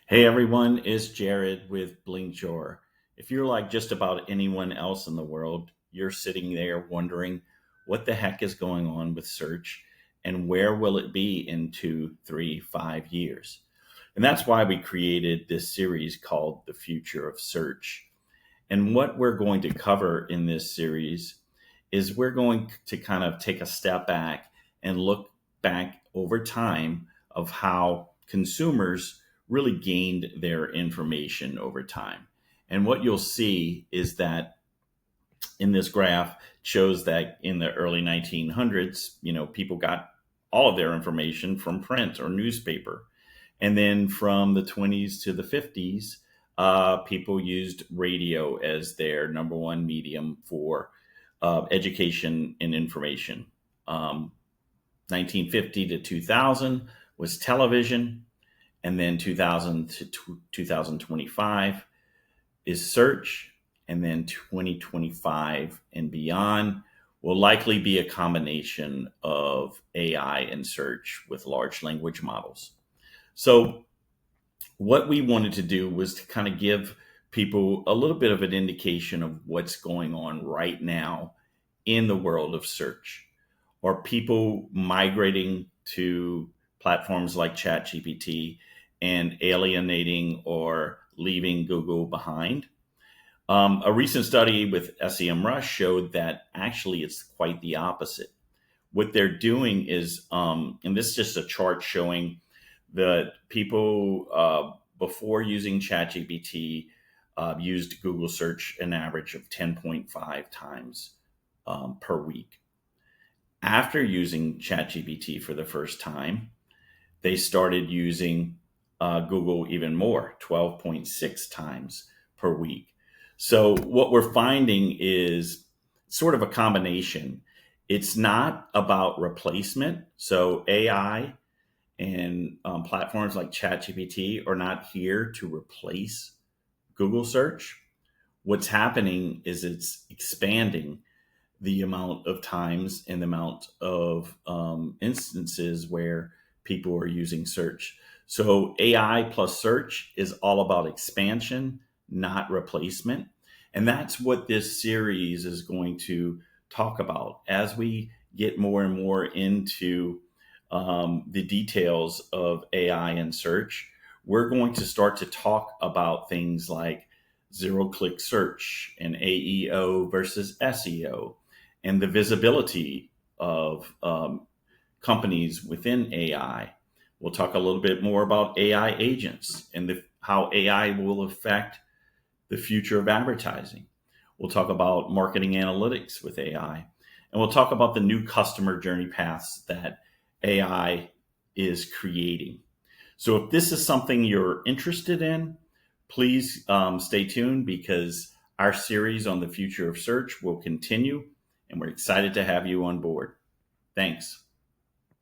Hey everyone, it's Jared with Blinkshore. If you're like just about anyone else in the world, you're sitting there wondering what the heck is going on with search and where will it be in 2, 3, 5 years? And that's why we created this series called The Future of Search. And what we're going to cover in this series is we're going to kind of take a step back and look back over time of how consumers really gained their information over time. And what you'll see is that in this graph shows that in the early 1900s, people got all of their information from print or newspaper. And then from the 20s to the 50s, people used radio as their number one medium for education and information. 1950 to 2000 was television, and then 2000 to 2025 is search, and then 2025 and beyond will likely be a combination of AI and search with large language models. So what we wanted to do was to kind of give people a little bit of an indication of what's going on right now in the world of search. Are people migrating to platforms like ChatGPT and alienating or leaving Google behind? A recent study with SEMrush showed that actually it's quite the opposite. What they're doing is, and this is just a chart showing that people before using ChatGPT used Google search an average of 10.5 times per week. After using ChatGPT for the first time, they started using Google even more, 12.6 times per week. So what we're finding is sort of a combination. It's not about replacement. So AI and platforms like ChatGPT are not here to replace Google search. What's happening is it's expanding the amount of times and the amount of instances where people are using search. So AI plus search is all about expansion, not replacement. And that's what this series is going to talk about as we get more and more into the details of AI and search. We're going to start to talk about things like zero click search and AEO versus SEO and the visibility of companies within AI. We'll talk a little bit more about AI agents and how AI will affect the future of advertising. We'll talk about marketing analytics with AI. And we'll talk about the new customer journey paths that AI is creating. So if this is something you're interested in, please stay tuned because our series on the future of search will continue, and we're excited to have you on board. Thanks.